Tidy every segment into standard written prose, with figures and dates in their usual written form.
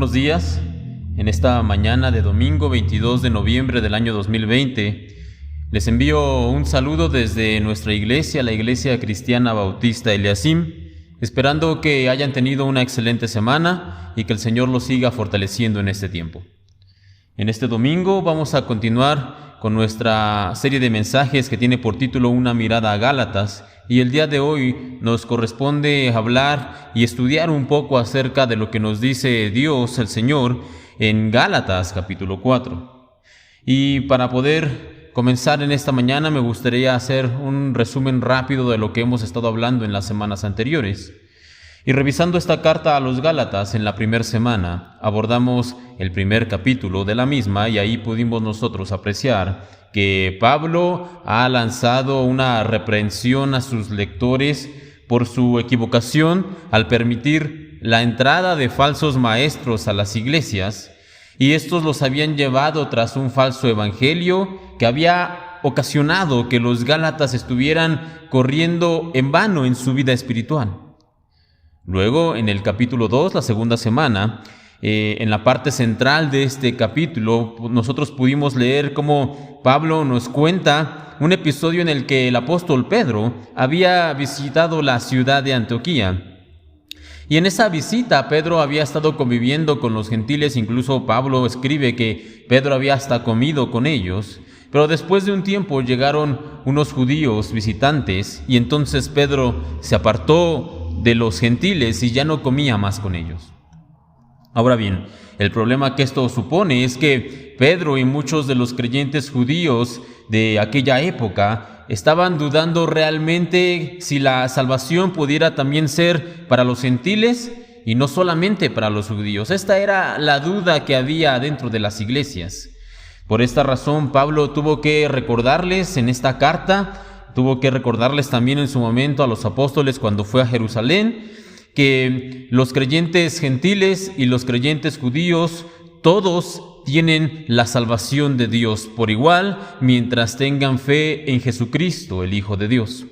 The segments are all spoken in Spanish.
buenos días. En esta mañana de domingo 22 de noviembre del año 2020, les envío un saludo desde nuestra iglesia, la Iglesia Cristiana Bautista Eliasim, esperando que hayan tenido una excelente semana y que el Señor los siga fortaleciendo en este tiempo. En este domingo vamos a continuar con nuestra serie de mensajes que tiene por título Una mirada a Gálatas, y el día de hoy nos corresponde hablar y estudiar un poco acerca de lo que nos dice Dios, el Señor, en Gálatas capítulo 4. Y para poder comenzar en esta mañana me gustaría hacer un resumen rápido de lo que hemos estado hablando en las semanas anteriores. Y revisando esta carta a los Gálatas en la primera semana, abordamos el primer capítulo de la misma y ahí pudimos nosotros apreciar que Pablo ha lanzado una reprensión a sus lectores por su equivocación al permitir la entrada de falsos maestros a las iglesias, y estos los habían llevado tras un falso evangelio que había ocasionado que los Gálatas estuvieran corriendo en vano en su vida espiritual. Luego, en el capítulo 2, la segunda semana, en la parte central de este capítulo, nosotros pudimos leer cómo Pablo nos cuenta un episodio en el que el apóstol Pedro había visitado la ciudad de Antioquía. Y en esa visita Pedro había estado conviviendo con los gentiles, incluso Pablo escribe que Pedro había hasta comido con ellos. Pero después de un tiempo llegaron unos judíos visitantes y entonces Pedro se apartó de los gentiles y ya no comía más con ellos. Ahora bien, el problema que esto supone es que Pedro y muchos de los creyentes judíos de aquella época estaban dudando realmente si la salvación pudiera también ser para los gentiles y no solamente para los judíos. Esta era la duda que había dentro de las iglesias. Por esta razón, Pablo tuvo que recordarles en esta carta, tuvo que recordarles también en su momento a los apóstoles cuando fue a Jerusalén, que los creyentes gentiles y los creyentes judíos, todos tienen la salvación de Dios por igual, mientras tengan fe en Jesucristo, el Hijo de Dios.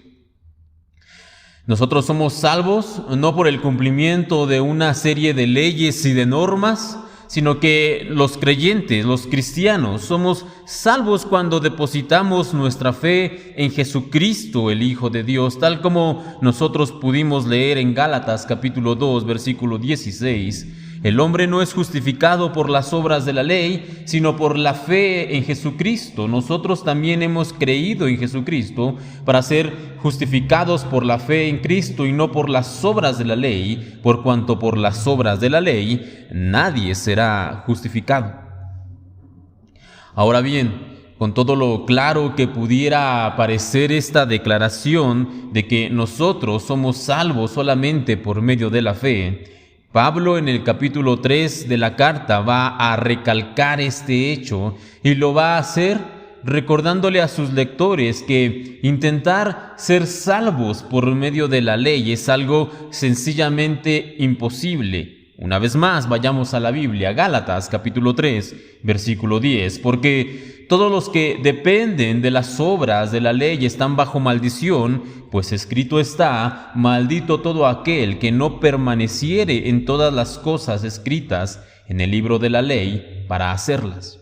Nosotros somos salvos no por el cumplimiento de una serie de leyes y de normas, sino que los creyentes, los cristianos, somos salvos cuando depositamos nuestra fe en Jesucristo, el Hijo de Dios, tal como nosotros pudimos leer en Gálatas capítulo 2, versículo 16. El hombre no es justificado por las obras de la ley, sino por la fe en Jesucristo. Nosotros también hemos creído en Jesucristo para ser justificados por la fe en Cristo y no por las obras de la ley, por cuanto por las obras de la ley nadie será justificado. Ahora bien, con todo lo claro que pudiera parecer esta declaración de que nosotros somos salvos solamente por medio de la fe, Pablo en el capítulo 3 de la carta va a recalcar este hecho y lo va a hacer recordándole a sus lectores que intentar ser salvos por medio de la ley es algo sencillamente imposible. Una vez más, vayamos a la Biblia, Gálatas capítulo 3, versículo 10, porque todos los que dependen de las obras de la ley están bajo maldición, pues escrito está, maldito todo aquel que no permaneciere en todas las cosas escritas en el libro de la ley para hacerlas.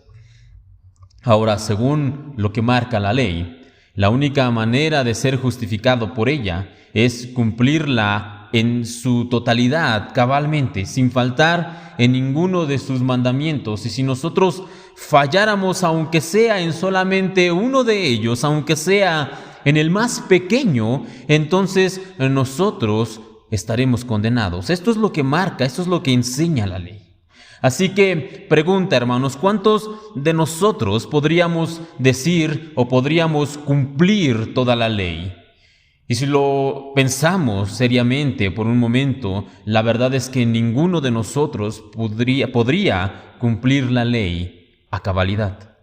Ahora, según lo que marca la ley, la única manera de ser justificado por ella es cumplirla en su totalidad, cabalmente, sin faltar en ninguno de sus mandamientos. Y si nosotros falláramos, aunque sea en solamente uno de ellos, aunque sea en el más pequeño, entonces nosotros estaremos condenados. Esto es lo que marca, esto es lo que enseña la ley. Así que, pregunta, hermanos, ¿cuántos de nosotros podríamos decir o podríamos cumplir toda la ley? Y si lo pensamos seriamente por un momento, la verdad es que ninguno de nosotros podría cumplir la ley a cabalidad.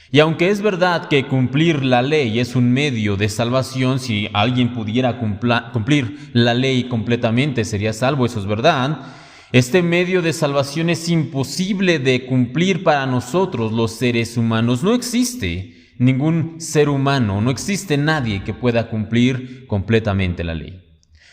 Y aunque es verdad que cumplir la ley es un medio de salvación, si alguien pudiera cumplir la ley completamente sería salvo, eso es verdad. Este medio de salvación es imposible de cumplir para nosotros los seres humanos. No existe ningún ser humano, no existe nadie que pueda cumplir completamente la ley.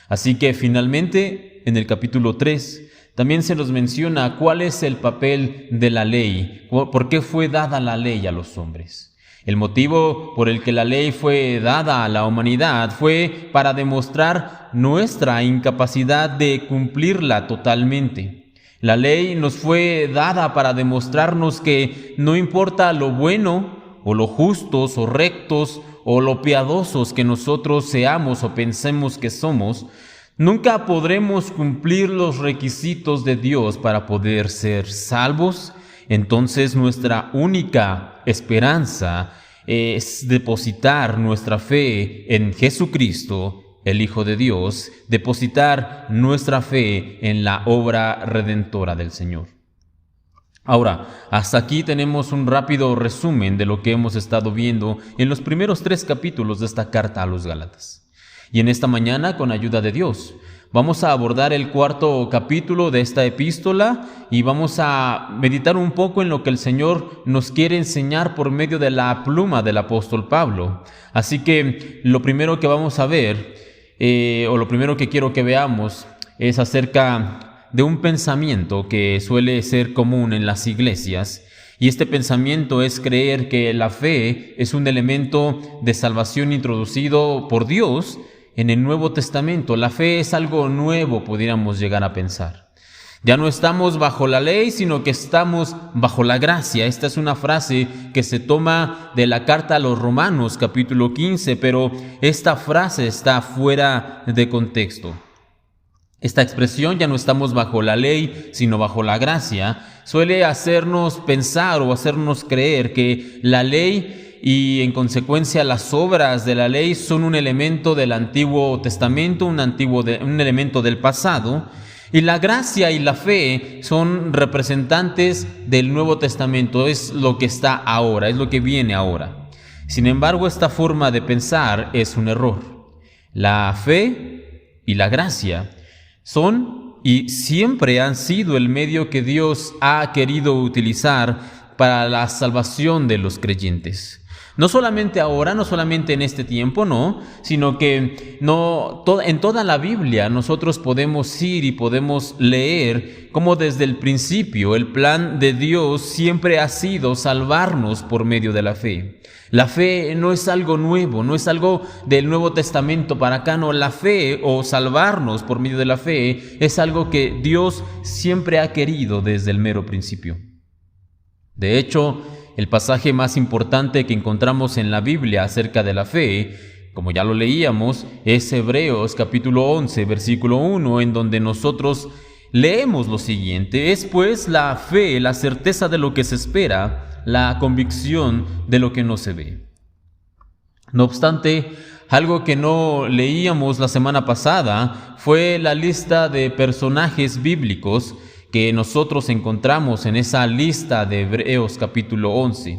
Así que finalmente, en el capítulo 3, También se nos menciona cuál es el papel de la ley, por qué fue dada la ley a los hombres. El motivo por el que la ley fue dada a la humanidad fue para demostrar nuestra incapacidad de cumplirla totalmente. La ley nos fue dada para demostrarnos que no importa lo bueno o lo justos o rectos o lo piadosos que nosotros seamos o pensemos que somos, nunca podremos cumplir los requisitos de Dios para poder ser salvos. Entonces nuestra única esperanza es depositar nuestra fe en Jesucristo, el Hijo de Dios, depositar nuestra fe en la obra redentora del Señor. Ahora, hasta aquí tenemos un rápido resumen de lo que hemos estado viendo en los primeros 3 capítulos de esta carta a los Gálatas. Y en esta mañana, con ayuda de Dios, vamos a abordar el 4º capítulo de esta epístola y vamos a meditar un poco en lo que el Señor nos quiere enseñar por medio de la pluma del apóstol Pablo. Así que lo primero que vamos a ver, o lo primero que quiero que veamos, es acerca de un pensamiento que suele ser común en las iglesias. Y este pensamiento es creer que la fe es un elemento de salvación introducido por Dios en el Nuevo Testamento. La fe es algo nuevo, pudiéramos llegar a pensar. Ya no estamos bajo la ley, sino que estamos bajo la gracia. Esta es una frase que se toma de la carta a los Romanos, capítulo 15, pero esta frase está fuera de contexto. Esta expresión, ya no estamos bajo la ley, sino bajo la gracia, suele hacernos pensar o hacernos creer que la ley y en consecuencia las obras de la ley son un elemento del Antiguo Testamento, un elemento del pasado, y la gracia y la fe son representantes del Nuevo Testamento, es lo que está ahora, es lo que viene ahora. Sin embargo, esta forma de pensar es un error. La fe y la gracia son y siempre han sido el medio que Dios ha querido utilizar para la salvación de los creyentes. No solamente ahora, no solamente en este tiempo, no, sino que en toda la Biblia nosotros podemos ir y podemos leer cómo desde el principio el plan de Dios siempre ha sido salvarnos por medio de la fe. La fe no es algo nuevo, no es algo del Nuevo Testamento para acá, no. La fe o salvarnos por medio de la fe es algo que Dios siempre ha querido desde el mero principio. De hecho, el pasaje más importante que encontramos en la Biblia acerca de la fe, como ya lo leíamos, es Hebreos capítulo 11, versículo 1, en donde nosotros leemos lo siguiente: es pues la fe, la certeza de lo que se espera, la convicción de lo que no se ve. No obstante, algo que no leíamos la semana pasada fue la lista de personajes bíblicos que nosotros encontramos en esa lista de Hebreos capítulo 11.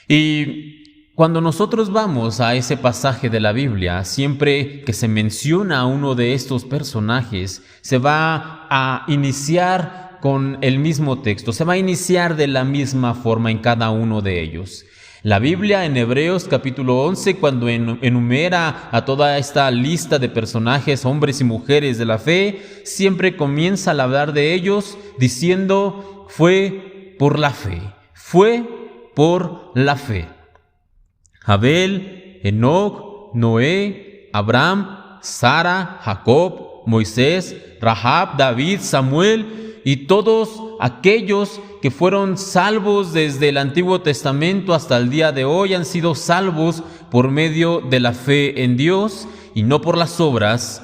Y cuando nosotros vamos a ese pasaje de la Biblia, siempre que se menciona a uno de estos personajes, se va a iniciar con el mismo texto, se va a iniciar de la misma forma en cada uno de ellos. La Biblia en Hebreos capítulo 11, cuando enumera a toda esta lista de personajes, hombres y mujeres de la fe, siempre comienza a hablar de ellos diciendo: fue por la fe, fue por la fe. Abel, Enoc, Noé, Abraham, Sara, Jacob, Moisés, Rahab, David, Samuel y todos aquellos que fueron salvos desde el Antiguo Testamento hasta el día de hoy han sido salvos por medio de la fe en Dios y no por las obras.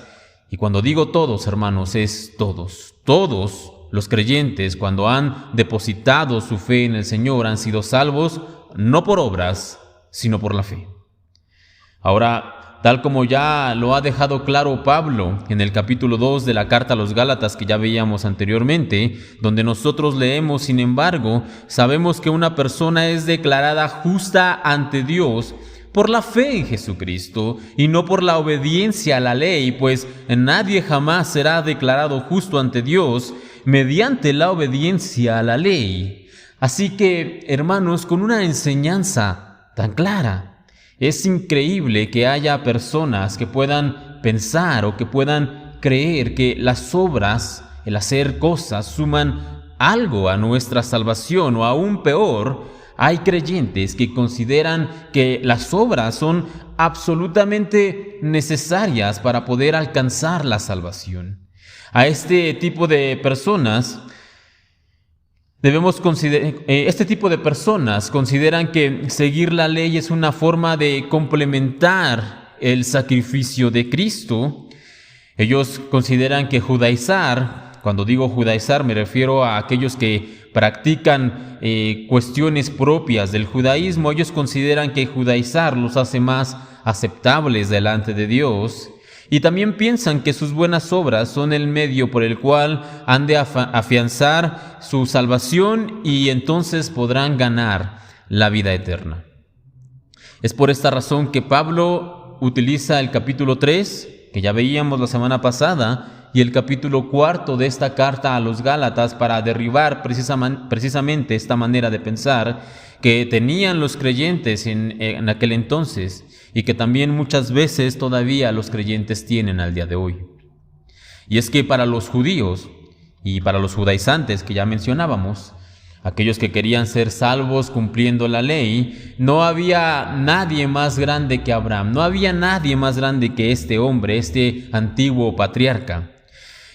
Y cuando digo todos, hermanos, es todos. Todos los creyentes, cuando han depositado su fe en el Señor, han sido salvos no por obras, sino por la fe. Ahora, tal como ya lo ha dejado claro Pablo en el capítulo 2 de la carta a los Gálatas que ya veíamos anteriormente, donde nosotros leemos: sin embargo, sabemos que una persona es declarada justa ante Dios por la fe en Jesucristo y no por la obediencia a la ley, pues nadie jamás será declarado justo ante Dios mediante la obediencia a la ley. Así que, hermanos, con una enseñanza tan clara, es increíble que haya personas que puedan pensar o que puedan creer que las obras el hacer cosas, suman algo a nuestra salvación, o aún peor, hay creyentes que consideran que las obras son absolutamente necesarias para poder alcanzar la salvación. A este tipo de personas este tipo de personas consideran que seguir la ley es una forma de complementar el sacrificio de Cristo. Ellos consideran que judaizar, cuando digo judaizar me refiero a aquellos que practican cuestiones propias del judaísmo. Ellos consideran que judaizar los hace más aceptables delante de Dios. Y también piensan que sus buenas obras son el medio por el cual han de afianzar su salvación y entonces podrán ganar la vida eterna. Es por esta razón que Pablo utiliza el capítulo 3, que ya veíamos la semana pasada, y el capítulo 4 de esta carta a los Gálatas para derribar precisamente esta manera de pensar que tenían los creyentes en aquel entonces, y que también muchas veces todavía los creyentes tienen al día de hoy. Y es que para los judíos y para los judaizantes que ya mencionábamos, aquellos que querían ser salvos cumpliendo la ley, no había nadie más grande que Abraham, no había nadie más grande que este hombre, este antiguo patriarca.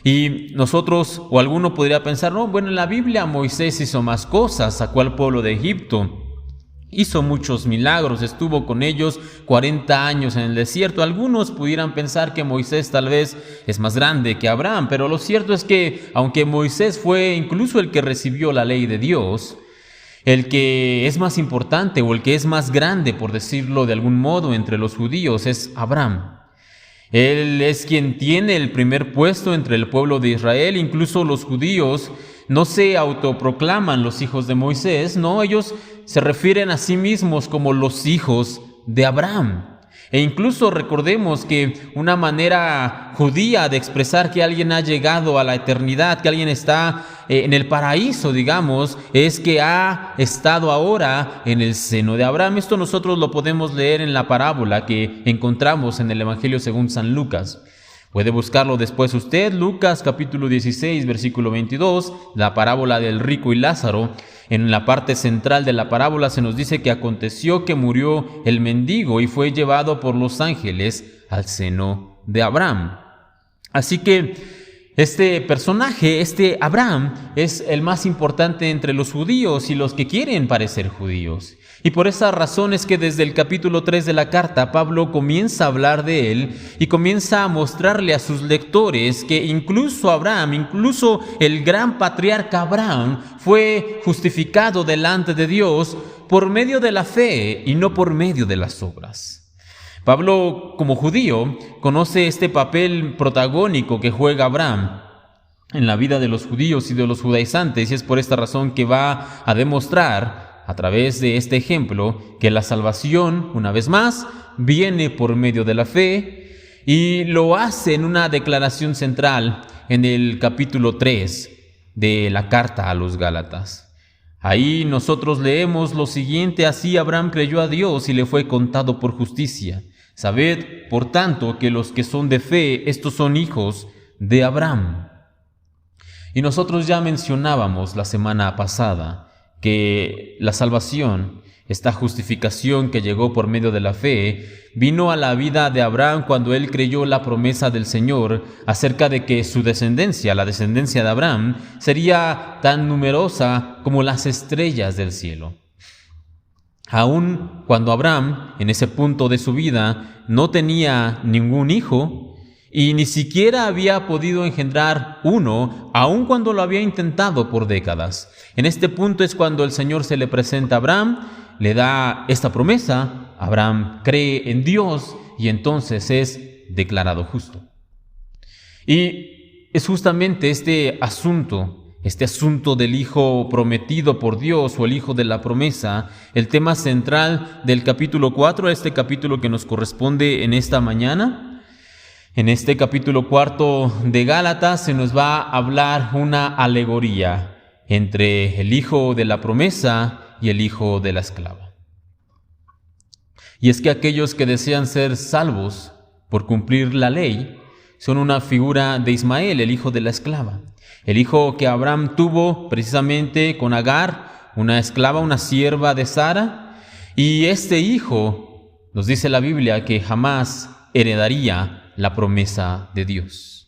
Y nosotros, o alguno podría pensar, no, bueno, en la Biblia Moisés hizo más cosas, sacó al pueblo de Egipto, hizo muchos milagros, estuvo con ellos 40 años en el desierto. Algunos pudieran pensar que Moisés tal vez es más grande que Abraham, pero lo cierto es que aunque Moisés fue incluso el que recibió la ley de Dios, el que es más importante o el que es más grande, por decirlo de algún modo, entre los judíos es Abraham. Él es quien tiene el primer puesto entre el pueblo de Israel. Incluso los judíos no se autoproclaman los hijos de Moisés, no, ellos se refieren a sí mismos como los hijos de Abraham. E incluso recordemos que una manera judía de expresar que alguien ha llegado a la eternidad, que alguien está en el paraíso, digamos, es que ha estado ahora en el seno de Abraham. Esto nosotros lo podemos leer en la parábola que encontramos en el Evangelio según San Lucas. Puede buscarlo después usted, Lucas capítulo 16, versículo 22, la parábola del rico y Lázaro. En la parte central de la parábola se nos dice que aconteció que murió el mendigo y fue llevado por los ángeles al seno de Abraham. Así que este personaje, este Abraham, es el más importante entre los judíos y los que quieren parecer judíos. Y por esa razón es que desde el capítulo 3 de la carta, Pablo comienza a hablar de él y comienza a mostrarle a sus lectores que incluso Abraham, incluso el gran patriarca Abraham, fue justificado delante de Dios por medio de la fe y no por medio de las obras. Pablo, como judío, conoce este papel protagónico que juega Abraham en la vida de los judíos y de los judaizantes, y es por esta razón que va a demostrar a través de este ejemplo que la salvación, una vez más, viene por medio de la fe, y lo hace en una declaración central en el capítulo 3 de la carta a los Gálatas. Ahí nosotros leemos lo siguiente: así Abraham creyó a Dios y le fue contado por justicia. Sabed, por tanto, que los que son de fe, estos son hijos de Abraham. Y nosotros ya mencionábamos la semana pasada que la salvación, esta justificación que llegó por medio de la fe, vino a la vida de Abraham cuando él creyó la promesa del Señor acerca de que su descendencia, la descendencia de Abraham, sería tan numerosa como las estrellas del cielo. Aun cuando Abraham, en ese punto de su vida, no tenía ningún hijo y ni siquiera había podido engendrar uno, aun cuando lo había intentado por décadas. En este punto es cuando el Señor se le presenta a Abraham, le da esta promesa, Abraham cree en Dios y entonces es declarado justo. Y es justamente este asunto del hijo prometido por Dios o el hijo de la promesa, el tema central del capítulo 4, este capítulo que nos corresponde en esta mañana. En este capítulo 4 de Gálatas se nos va a hablar una alegoría entre el hijo de la promesa y el hijo de la esclava. Y es que aquellos que desean ser salvos por cumplir la ley son una figura de Ismael, el hijo de la esclava. El hijo que Abraham tuvo precisamente con Agar, una esclava, una sierva de Sara, y este hijo, nos dice la Biblia, que jamás heredaría la promesa de Dios.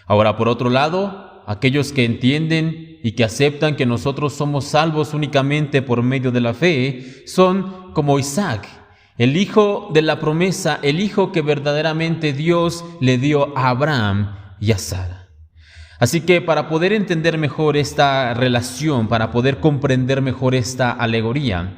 Ahora, por otro lado, aquellos que entienden y que aceptan que nosotros somos salvos únicamente por medio de la fe, son como Isaac, el hijo de la promesa, el hijo que verdaderamente Dios le dio a Abraham y a Sara. Así que para poder entender mejor esta relación, para poder comprender mejor esta alegoría,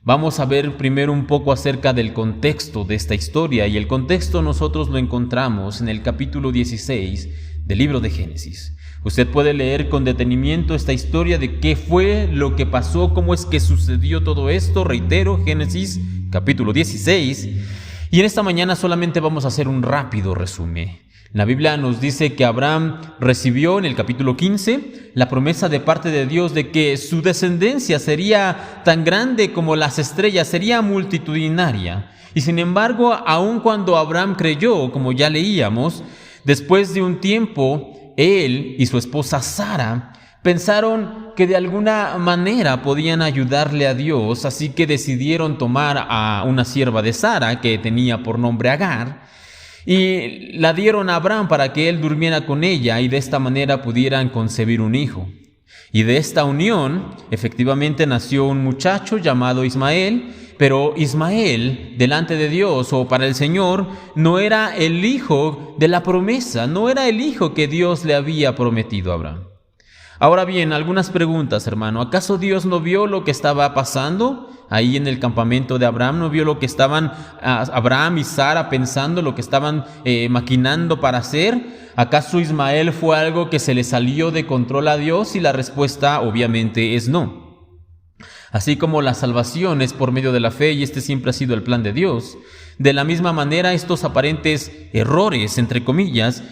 vamos a ver primero un poco acerca del contexto de esta historia, y el contexto nosotros lo encontramos en el capítulo 16 del libro de Génesis. Usted puede leer con detenimiento esta historia de qué fue lo que pasó, cómo es que sucedió todo esto. Reitero, Génesis capítulo 16, y en esta mañana solamente vamos a hacer un rápido resumen. La Biblia nos dice que Abraham recibió en el capítulo 15 la promesa de parte de Dios de que su descendencia sería tan grande como las estrellas, sería multitudinaria. Y sin embargo, aun cuando Abraham creyó, como ya leíamos, después de un tiempo, él y su esposa Sara pensaron que de alguna manera podían ayudarle a Dios, así que decidieron tomar a una sierva de Sara que tenía por nombre Agar, y la dieron a Abraham para que él durmiera con ella y de esta manera pudieran concebir un hijo. Y de esta unión efectivamente nació un muchacho llamado Ismael, pero Ismael delante de Dios o para el Señor no era el hijo de la promesa, no era el hijo que Dios le había prometido a Abraham. Ahora bien, algunas preguntas, hermano. ¿Acaso Dios no vio lo que estaba pasando ahí en el campamento de Abraham? ¿No vio lo que estaban Abraham y Sara pensando, lo que estaban maquinando para hacer? ¿Acaso Ismael fue algo que se le salió de control a Dios? Y la respuesta obviamente es no. Así como la salvación es por medio de la fe, y este siempre ha sido el plan de Dios, de la misma manera estos aparentes errores, entre comillas,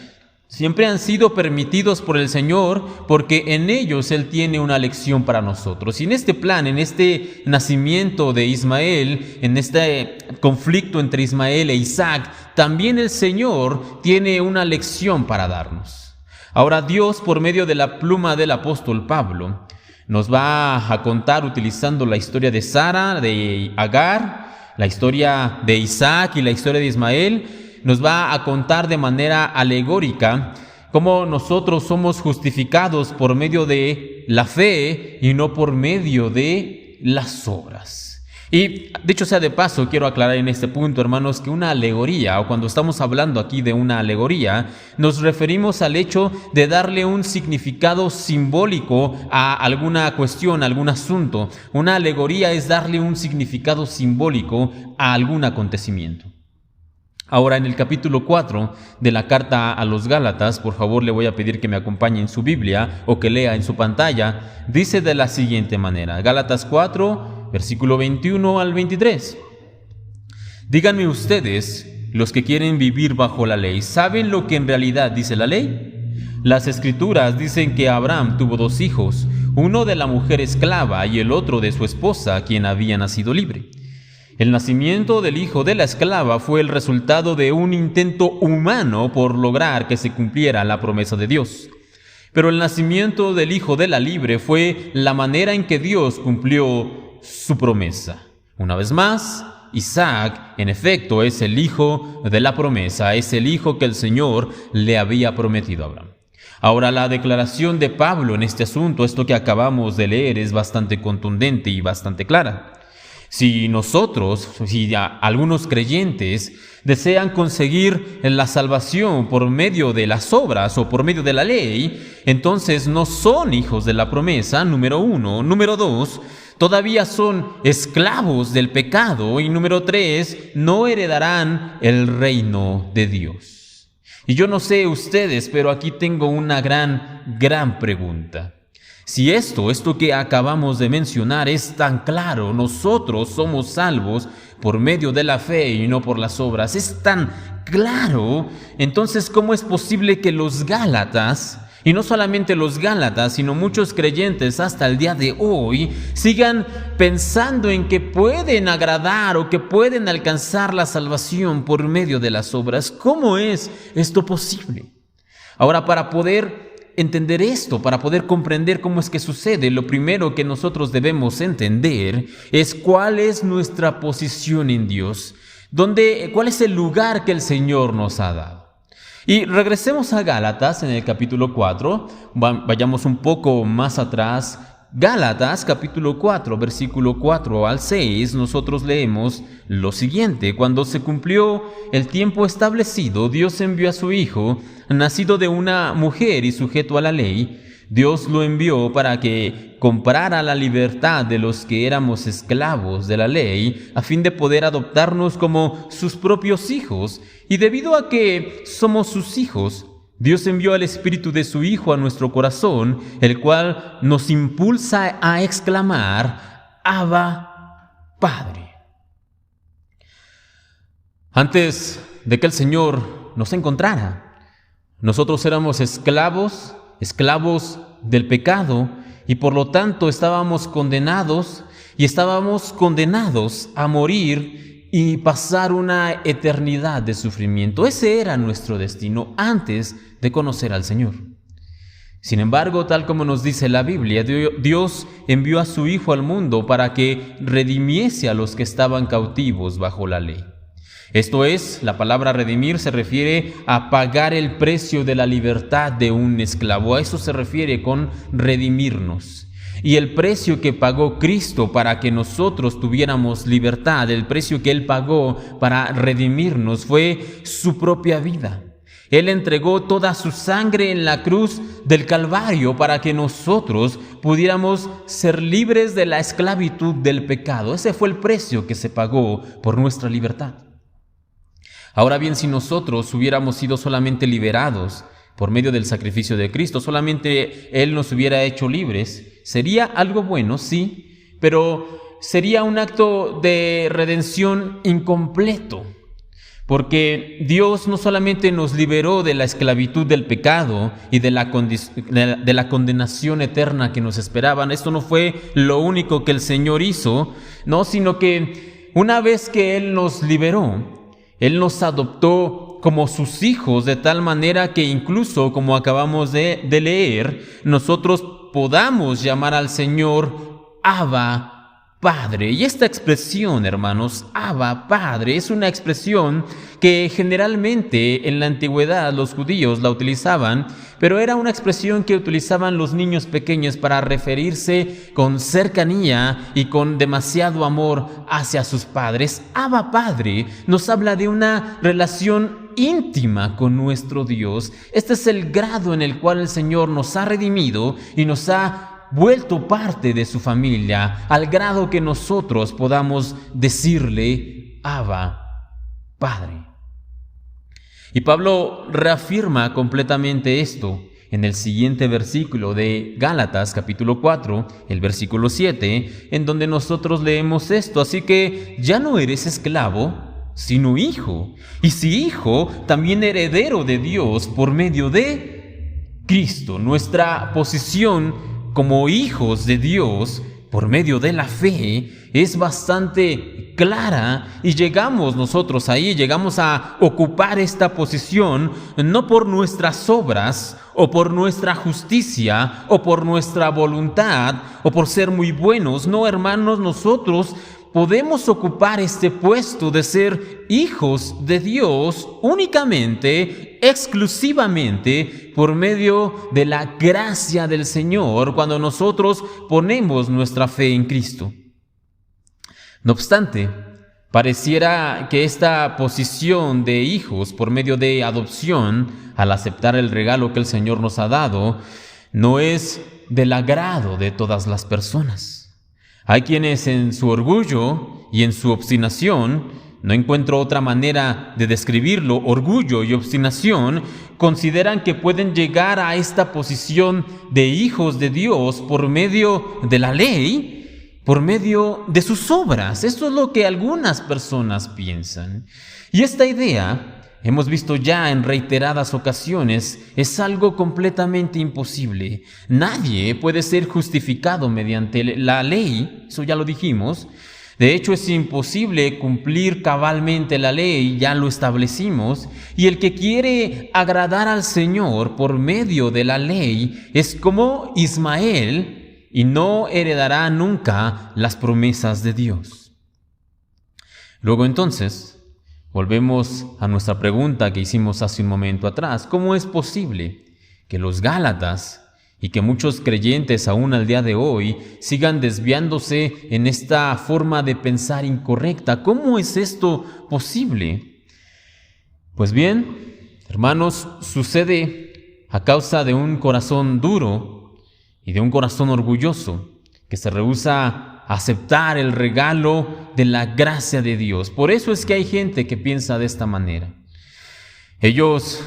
siempre han sido permitidos por el Señor, porque en ellos Él tiene una lección para nosotros. Y en este plan, en este nacimiento de Ismael, en este conflicto entre Ismael e Isaac, también el Señor tiene una lección para darnos. Ahora Dios, por medio de la pluma del apóstol Pablo, nos va a contar, utilizando la historia de Sara, de Agar, la historia de Isaac y la historia de Ismael, nos va a contar de manera alegórica cómo nosotros somos justificados por medio de la fe y no por medio de las obras. Y dicho sea de paso, quiero aclarar en este punto, hermanos, que una alegoría, o cuando estamos hablando aquí de una alegoría, nos referimos al hecho de darle un significado simbólico a alguna cuestión, a algún asunto. Una alegoría es darle un significado simbólico a algún acontecimiento. Ahora, en el capítulo 4 de la carta a los Gálatas, por favor le voy a pedir que me acompañe en su Biblia o que lea en su pantalla, dice de la siguiente manera, Gálatas 4, versículo 21 al 23. Díganme ustedes, los que quieren vivir bajo la ley, ¿saben lo que en realidad dice la ley? Las Escrituras dicen que Abraham tuvo 2 hijos, uno de la mujer esclava y el otro de su esposa, quien había nacido libre. El nacimiento del hijo de la esclava fue el resultado de un intento humano por lograr que se cumpliera la promesa de Dios. Pero el nacimiento del hijo de la libre fue la manera en que Dios cumplió su promesa. Una vez más, Isaac, en efecto, es el hijo de la promesa, es el hijo que el Señor le había prometido a Abraham. Ahora, la declaración de Pablo en este asunto, esto que acabamos de leer, es bastante contundente y bastante clara. Si algunos creyentes desean conseguir la salvación por medio de las obras o por medio de la ley, entonces no son hijos de la promesa, número 1. Número 2, todavía son esclavos del pecado. Y número 3, no heredarán el reino de Dios. Y yo no sé ustedes, pero aquí tengo una gran pregunta. Si esto que acabamos de mencionar es tan claro, nosotros somos salvos por medio de la fe y no por las obras, es tan claro, entonces ¿cómo es posible que los Gálatas, y no solamente los Gálatas, sino muchos creyentes hasta el día de hoy, sigan pensando en que pueden agradar o que pueden alcanzar la salvación por medio de las obras? ¿Cómo es esto posible? Ahora, para poder entender esto, para poder comprender cómo es que sucede, lo primero que nosotros debemos entender es cuál es nuestra posición en Dios, cuál es el lugar que el Señor nos ha dado. Y regresemos a Gálatas en el capítulo 4, vayamos un poco más atrás. Gálatas capítulo 4, versículo 4 al 6, nosotros leemos lo siguiente: cuando se cumplió el tiempo establecido, Dios envió a su Hijo, nacido de una mujer y sujeto a la ley. Dios lo envió para que comprara la libertad de los que éramos esclavos de la ley, a fin de poder adoptarnos como sus propios hijos. Y debido a que somos sus hijos, Dios envió al Espíritu de su Hijo a nuestro corazón, el cual nos impulsa a exclamar: Abba, Padre. Antes de que el Señor nos encontrara, nosotros éramos esclavos del pecado, y por lo tanto estábamos condenados a morir y pasar una eternidad de sufrimiento. Ese era nuestro destino antes de conocer al Señor. Sin embargo, tal como nos dice la Biblia, Dios envió a su Hijo al mundo para que redimiese a los que estaban cautivos bajo la ley. Esto es, la palabra redimir se refiere a pagar el precio de la libertad de un esclavo. A eso se refiere con redimirnos. Y el precio que pagó Cristo para que nosotros tuviéramos libertad, el precio que Él pagó para redimirnos, fue su propia vida. Él entregó toda su sangre en la cruz del Calvario para que nosotros pudiéramos ser libres de la esclavitud del pecado. Ese fue el precio que se pagó por nuestra libertad. Ahora bien, si nosotros hubiéramos sido solamente liberados por medio del sacrificio de Cristo, solamente Él nos hubiera hecho libres, sería algo bueno, sí, pero sería un acto de redención incompleto, porque Dios no solamente nos liberó de la esclavitud del pecado y de la condenación eterna que nos esperaban. Esto no fue lo único que el Señor hizo, no, sino que una vez que Él nos liberó, Él nos adoptó como sus hijos, de tal manera que incluso, como acabamos de leer, nosotros podamos llamar al Señor Abba, Padre. Y esta expresión, hermanos, Abba, Padre, es una expresión que generalmente en la antigüedad los judíos la utilizaban, pero era una expresión que utilizaban los niños pequeños para referirse con cercanía y con demasiado amor hacia sus padres. Abba, Padre, nos habla de una relación íntima con nuestro Dios. Este es el grado en el cual el Señor nos ha redimido y nos ha vuelto parte de su familia, al grado que nosotros podamos decirle Abba, Padre. Y Pablo reafirma completamente esto en el siguiente versículo de Gálatas capítulo 4, el versículo 7, en donde nosotros leemos esto: así que ya no eres esclavo, sino hijo, y si hijo, también heredero de Dios por medio de Cristo. Nuestra posición como hijos de Dios por medio de la fe es bastante clara, y llegamos a ocupar esta posición no por nuestras obras o por nuestra justicia o por nuestra voluntad o por ser muy buenos. No, hermanos, nosotros podemos ocupar este puesto de ser hijos de Dios únicamente, exclusivamente por medio de la gracia del Señor, cuando nosotros ponemos nuestra fe en Cristo. No obstante, pareciera que esta posición de hijos por medio de adopción, al aceptar el regalo que el Señor nos ha dado, no es del agrado de todas las personas. Hay quienes en su orgullo y en su obstinación, no encuentro otra manera de describirlo, orgullo y obstinación, consideran que pueden llegar a esta posición de hijos de Dios por medio de la ley, por medio de sus obras. Esto es lo que algunas personas piensan. Y esta idea, hemos visto ya en reiteradas ocasiones, es algo completamente imposible. Nadie puede ser justificado mediante la ley, eso ya lo dijimos. De hecho, es imposible cumplir cabalmente la ley, ya lo establecimos, y el que quiere agradar al Señor por medio de la ley es como Ismael y no heredará nunca las promesas de Dios. Luego entonces, volvemos a nuestra pregunta que hicimos hace un momento atrás. ¿Cómo es posible que los Gálatas y que muchos creyentes aún al día de hoy sigan desviándose en esta forma de pensar incorrecta? ¿Cómo es esto posible? Pues bien, hermanos, sucede a causa de un corazón duro y de un corazón orgulloso que se rehúsa a aceptar el regalo de la gracia de Dios. Por eso es que hay gente que piensa de esta manera. Ellos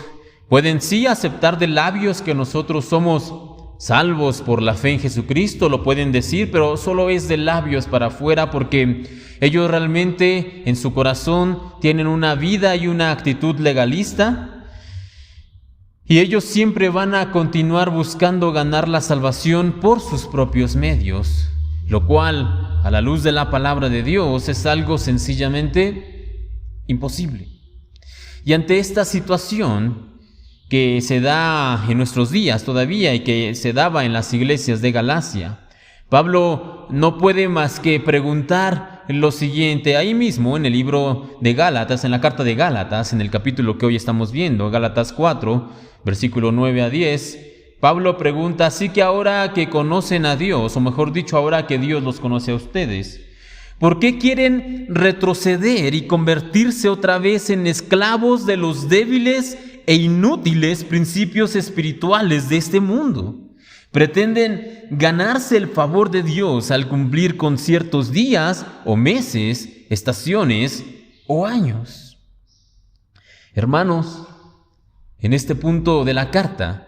pueden sí aceptar de labios que nosotros somos salvos por la fe en Jesucristo, lo pueden decir, pero solo es de labios para afuera, porque ellos realmente en su corazón tienen una vida y una actitud legalista, y ellos siempre van a continuar buscando ganar la salvación por sus propios medios, lo cual, a la luz de la palabra de Dios, es algo sencillamente imposible. Y ante esta situación que se da en nuestros días todavía y que se daba en las iglesias de Galacia, Pablo no puede más que preguntar lo siguiente, ahí mismo en el libro de Gálatas, en la carta de Gálatas, en el capítulo que hoy estamos viendo, Gálatas 4, versículo 9 a 10, Pablo pregunta: así que ahora que conocen a Dios, o mejor dicho, ahora que Dios los conoce a ustedes, ¿por qué quieren retroceder y convertirse otra vez en esclavos de los débiles e inútiles principios espirituales de este mundo? Pretenden ganarse el favor de Dios al cumplir con ciertos días o meses, estaciones o años. Hermanos, en este punto de la carta,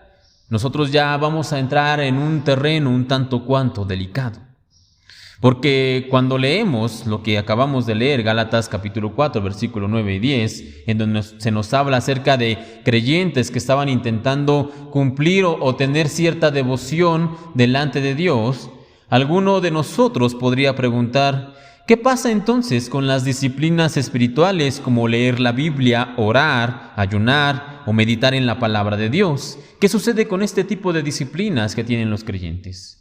nosotros ya vamos a entrar en un terreno un tanto cuanto delicado. Porque cuando leemos lo que acabamos de leer, Gálatas capítulo 4, versículo 9 y 10, en donde se nos habla acerca de creyentes que estaban intentando cumplir o tener cierta devoción delante de Dios, alguno de nosotros podría preguntar: ¿qué pasa entonces con las disciplinas espirituales como leer la Biblia, orar, ayunar o meditar en la palabra de Dios? ¿Qué sucede con este tipo de disciplinas que tienen los creyentes?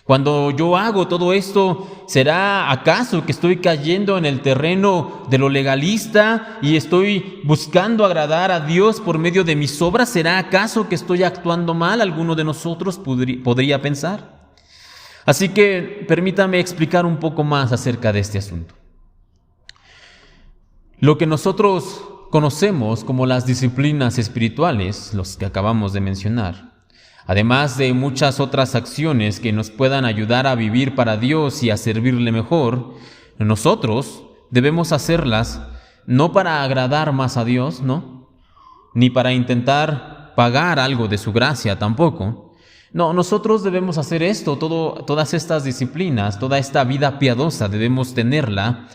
Cuando yo hago todo esto, ¿será acaso que estoy cayendo en el terreno de lo legalista y estoy buscando agradar a Dios por medio de mis obras? ¿Será acaso que estoy actuando mal? Alguno de nosotros podría pensar. Así que permítame explicar un poco más acerca de este asunto. Lo que nosotros conocemos como las disciplinas espirituales, los que acabamos de mencionar, además de muchas otras acciones que nos puedan ayudar a vivir para Dios y a servirle mejor, nosotros debemos hacerlas no para agradar más a Dios, ¿no? Ni para intentar pagar algo de su gracia tampoco. No, nosotros debemos hacer esto, todas estas disciplinas, toda esta vida piadosa debemos tenerla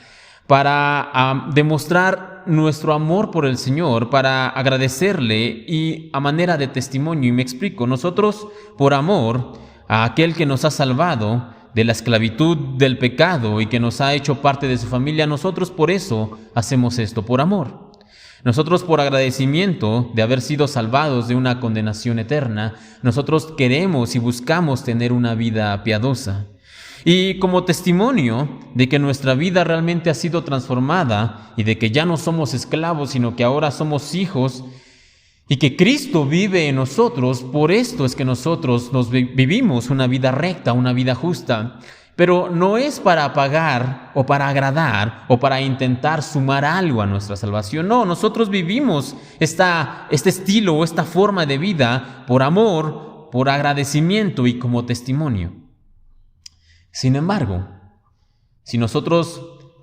para demostrar nuestro amor por el Señor, para agradecerle y a manera de testimonio. Y me explico: nosotros, por amor a aquel que nos ha salvado de la esclavitud del pecado y que nos ha hecho parte de su familia, nosotros por eso hacemos esto, por amor. Nosotros, por agradecimiento de haber sido salvados de una condenación eterna, nosotros queremos y buscamos tener una vida piadosa. Y como testimonio de que nuestra vida realmente ha sido transformada y de que ya no somos esclavos, sino que ahora somos hijos y que Cristo vive en nosotros, por esto es que nosotros vivimos una vida recta, una vida justa. Pero no es para pagar o para agradar o para intentar sumar algo a nuestra salvación. No, nosotros vivimos este estilo o esta forma de vida por amor, por agradecimiento y como testimonio. Sin embargo, si nosotros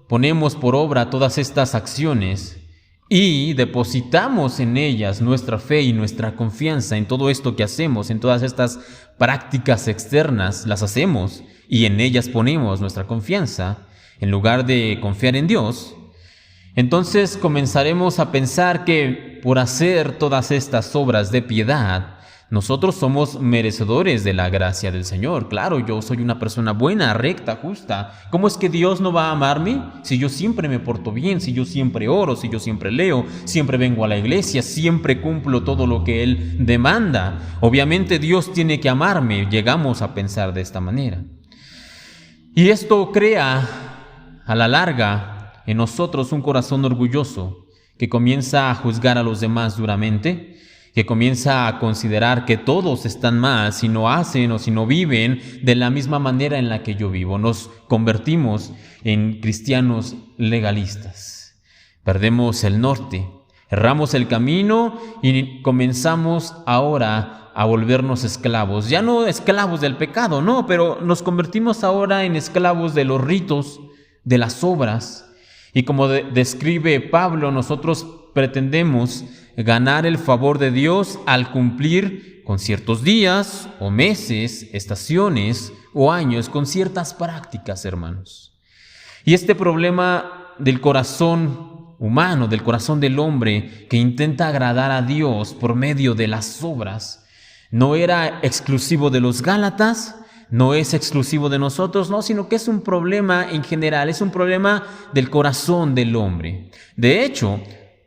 ponemos por obra todas estas acciones y depositamos en ellas nuestra fe y nuestra confianza en todo esto que hacemos, en todas estas prácticas externas, las hacemos y en ellas ponemos nuestra confianza, en lugar de confiar en Dios, entonces comenzaremos a pensar que por hacer todas estas obras de piedad, Nosotros somos merecedores de la gracia del Señor. Claro, yo soy una persona buena, recta, justa. ¿Cómo es que Dios no va a amarme si yo siempre me porto bien, si yo siempre oro, si yo siempre leo, siempre vengo a la iglesia, siempre cumplo todo lo que Él demanda? Obviamente Dios tiene que amarme. Llegamos a pensar de esta manera. Y esto crea a la larga en nosotros un corazón orgulloso que comienza a juzgar a los demás duramente, que comienza a considerar que todos están mal si no hacen o si no viven de la misma manera en la que yo vivo. Nos convertimos en cristianos legalistas. Perdemos el norte, erramos el camino y comenzamos ahora a volvernos esclavos. Ya no esclavos del pecado, no, pero nos convertimos ahora en esclavos de los ritos, de las obras. Y como describe Pablo, nosotros pretendemos ganar el favor de Dios al cumplir con ciertos días o meses, estaciones o años, con ciertas prácticas, hermanos. Y este problema del corazón humano, del corazón del hombre que intenta agradar a Dios por medio de las obras, no era exclusivo de los Gálatas, no es exclusivo de nosotros, no, sino que es un problema en general, es un problema del corazón del hombre. De hecho,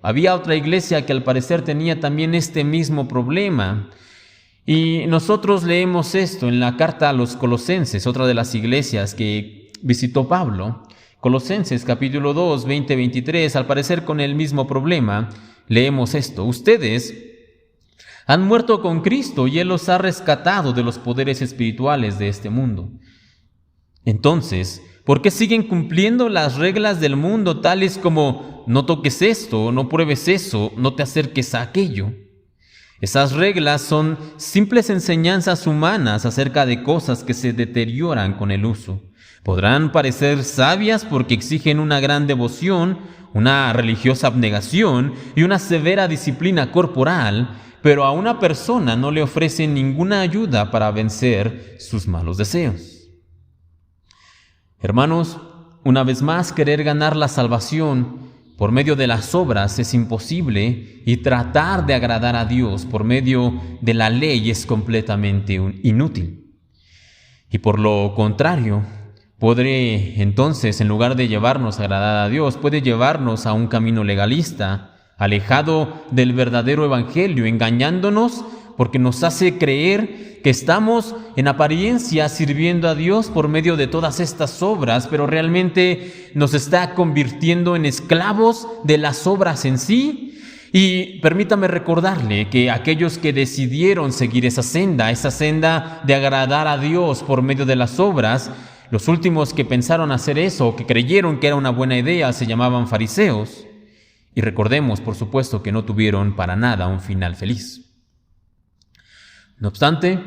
había otra iglesia que al parecer tenía también este mismo problema. Y nosotros leemos esto en la carta a los Colosenses, otra de las iglesias que visitó Pablo. Colosenses capítulo 2, 20-23, al parecer con el mismo problema, leemos esto. Ustedes han muerto con Cristo y Él los ha rescatado de los poderes espirituales de este mundo. Entonces, ¿por qué siguen cumpliendo las reglas del mundo tales como no toques esto, no pruebes eso, no te acerques a aquello? Esas reglas son simples enseñanzas humanas acerca de cosas que se deterioran con el uso. Podrán parecer sabias porque exigen una gran devoción, una religiosa abnegación y una severa disciplina corporal, pero a una persona no le ofrecen ninguna ayuda para vencer sus malos deseos. Hermanos, una vez más, querer ganar la salvación por medio de las obras es imposible y tratar de agradar a Dios por medio de la ley es completamente inútil. Y por lo contrario, podré entonces, en lugar de llevarnos a agradar a Dios, puede llevarnos a un camino legalista, alejado del verdadero evangelio, engañándonos porque nos hace creer que estamos en apariencia sirviendo a Dios por medio de todas estas obras, pero realmente nos está convirtiendo en esclavos de las obras en sí. Y permítame recordarle que aquellos que decidieron seguir esa senda de agradar a Dios por medio de las obras, los últimos que pensaron hacer eso, o que creyeron que era una buena idea, se llamaban fariseos. Y recordemos, por supuesto, que no tuvieron para nada un final feliz. No obstante,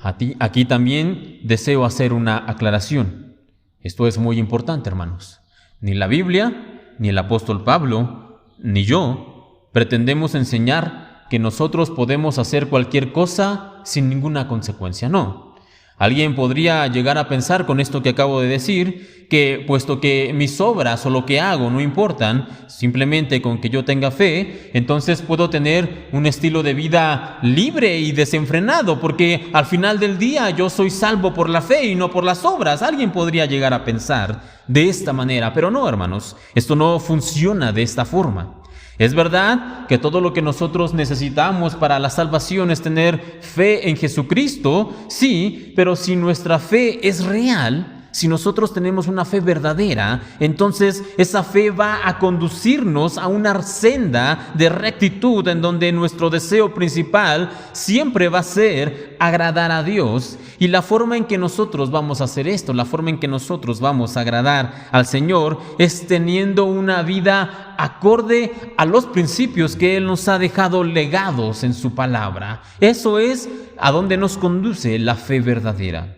aquí también deseo hacer una aclaración. Esto es muy importante, hermanos. Ni la Biblia, ni el apóstol Pablo, ni yo pretendemos enseñar que nosotros podemos hacer cualquier cosa sin ninguna consecuencia. No. Alguien podría llegar a pensar con esto que acabo de decir, que puesto que mis obras o lo que hago no importan, simplemente con que yo tenga fe, entonces puedo tener un estilo de vida libre y desenfrenado, porque al final del día yo soy salvo por la fe y no por las obras. Alguien podría llegar a pensar de esta manera, pero no, hermanos, esto no funciona de esta forma. Es verdad que todo lo que nosotros necesitamos para la salvación es tener fe en Jesucristo, sí, pero si nuestra fe es real, si nosotros tenemos una fe verdadera, entonces esa fe va a conducirnos a una senda de rectitud en donde nuestro deseo principal siempre va a ser agradar a Dios. Y la forma en que nosotros vamos a hacer esto, la forma en que nosotros vamos a agradar al Señor es teniendo una vida acorde a los principios que Él nos ha dejado legados en su palabra. Eso es a donde nos conduce la fe verdadera.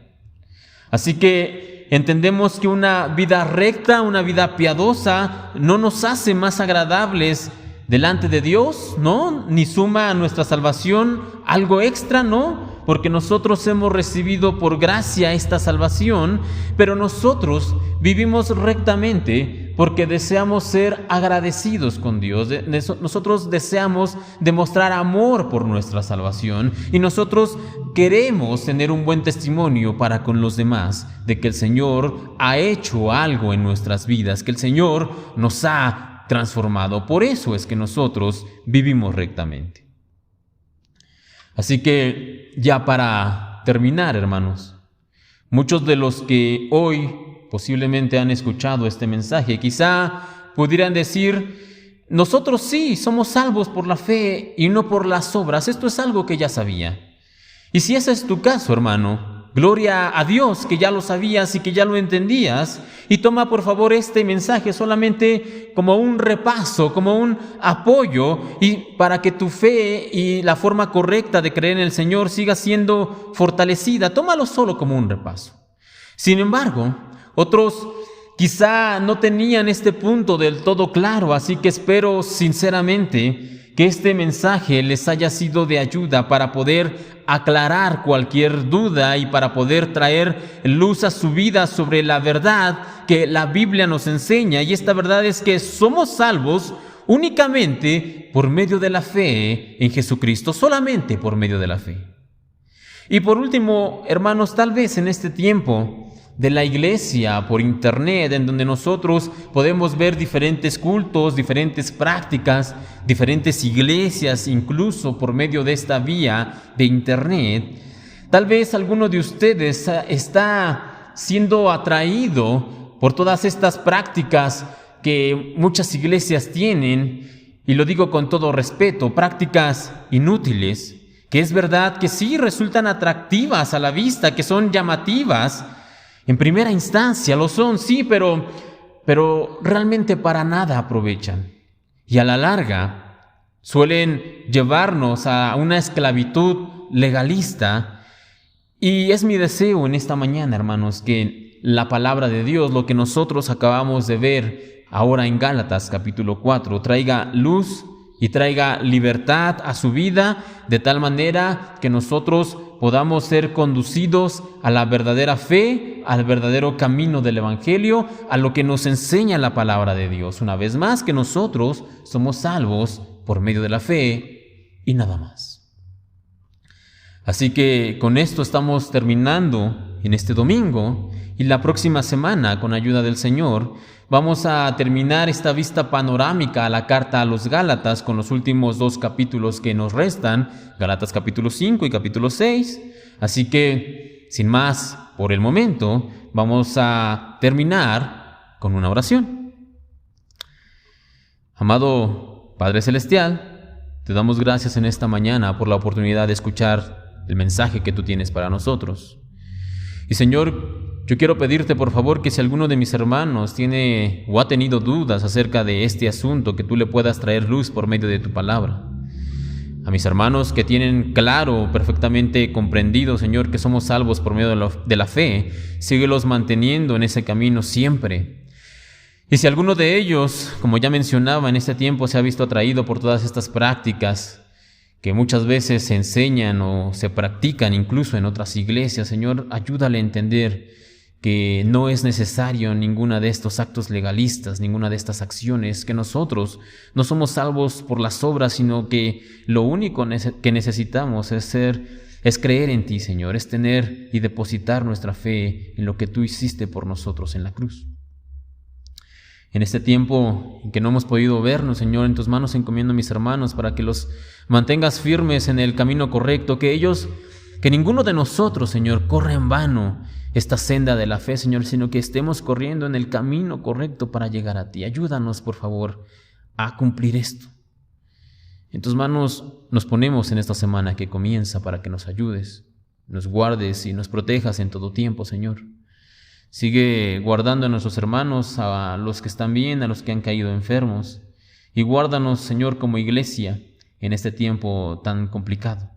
Así que entendemos que una vida recta, una vida piadosa, no nos hace más agradables delante de Dios, ¿no? Ni suma a nuestra salvación algo extra, ¿no? Porque nosotros hemos recibido por gracia esta salvación, pero nosotros vivimos rectamente porque deseamos ser agradecidos con Dios. Nosotros deseamos demostrar amor por nuestra salvación y nosotros queremos tener un buen testimonio para con los demás de que el Señor ha hecho algo en nuestras vidas, que el Señor nos ha transformado. Por eso es que nosotros vivimos rectamente. Así que ya para terminar, hermanos, muchos de los que hoy posiblemente han escuchado este mensaje, quizá pudieran decir: nosotros sí somos salvos por la fe y no por las obras. Esto es algo que ya sabía. Y si ese es tu caso, hermano, gloria a Dios que ya lo sabías y que ya lo entendías, y toma por favor este mensaje solamente como un repaso, como un apoyo, y para que tu fe y la forma correcta de creer en el Señor siga siendo fortalecida. Tómalo solo como un repaso. Sin embargo, otros quizá no tenían este punto del todo claro, así que espero sinceramente que este mensaje les haya sido de ayuda para poder aclarar cualquier duda y para poder traer luz a su vida sobre la verdad que la Biblia nos enseña. Y esta verdad es que somos salvos únicamente por medio de la fe en Jesucristo, solamente por medio de la fe. Y por último, hermanos, tal vez en este tiempo de la iglesia por internet, en donde nosotros podemos ver diferentes cultos, diferentes prácticas, diferentes iglesias, incluso por medio de esta vía de internet, tal vez alguno de ustedes está siendo atraído por todas estas prácticas que muchas iglesias tienen, y lo digo con todo respeto, prácticas inútiles, que es verdad que sí resultan atractivas a la vista, que son llamativas. En primera instancia lo son, sí, pero realmente para nada aprovechan. Y a la larga suelen llevarnos a una esclavitud legalista. Y es mi deseo en esta mañana, hermanos, que la palabra de Dios, lo que nosotros acabamos de ver ahora en Gálatas capítulo 4, traiga luz y traiga libertad a su vida, de tal manera que nosotros podamos ser conducidos a la verdadera fe, al verdadero camino del Evangelio, a lo que nos enseña la palabra de Dios. Una vez más, que nosotros somos salvos por medio de la fe y nada más. Así que con esto estamos terminando en este domingo, y la próxima semana, con ayuda del Señor, vamos a terminar esta vista panorámica a la carta a los Gálatas con los últimos 2 capítulos que nos restan, Gálatas capítulo 5 y capítulo 6. Así que, sin más por el momento, vamos a terminar con una oración. Amado Padre Celestial, te damos gracias en esta mañana por la oportunidad de escuchar el mensaje que tú tienes para nosotros. Y Señor, yo quiero pedirte por favor que si alguno de mis hermanos tiene o ha tenido dudas acerca de este asunto, que tú le puedas traer luz por medio de tu palabra. A mis hermanos que tienen claro, perfectamente comprendido, Señor, que somos salvos por medio de la fe, síguelos manteniendo en ese camino siempre. Y si alguno de ellos, como ya mencionaba, en este tiempo se ha visto atraído por todas estas prácticas que muchas veces se enseñan o se practican incluso en otras iglesias, Señor, ayúdale a entender que no es necesario ninguna de estos actos legalistas, ninguna de estas acciones, que nosotros no somos salvos por las obras, sino que lo único que necesitamos es creer en ti, Señor, es tener y depositar nuestra fe en lo que tú hiciste por nosotros en la cruz. En este tiempo en que no hemos podido vernos, Señor, en tus manos encomiendo a mis hermanos para que los mantengas firmes en el camino correcto, que ninguno de nosotros, Señor, corra en vano esta senda de la fe, Señor, sino que estemos corriendo en el camino correcto para llegar a ti. Ayúdanos, por favor, a cumplir esto. En tus manos nos ponemos en esta semana que comienza para que nos ayudes, nos guardes y nos protejas en todo tiempo, Señor. Sigue guardando a nuestros hermanos, a los que están bien, a los que han caído enfermos, y guárdanos, Señor, como iglesia en este tiempo tan complicado.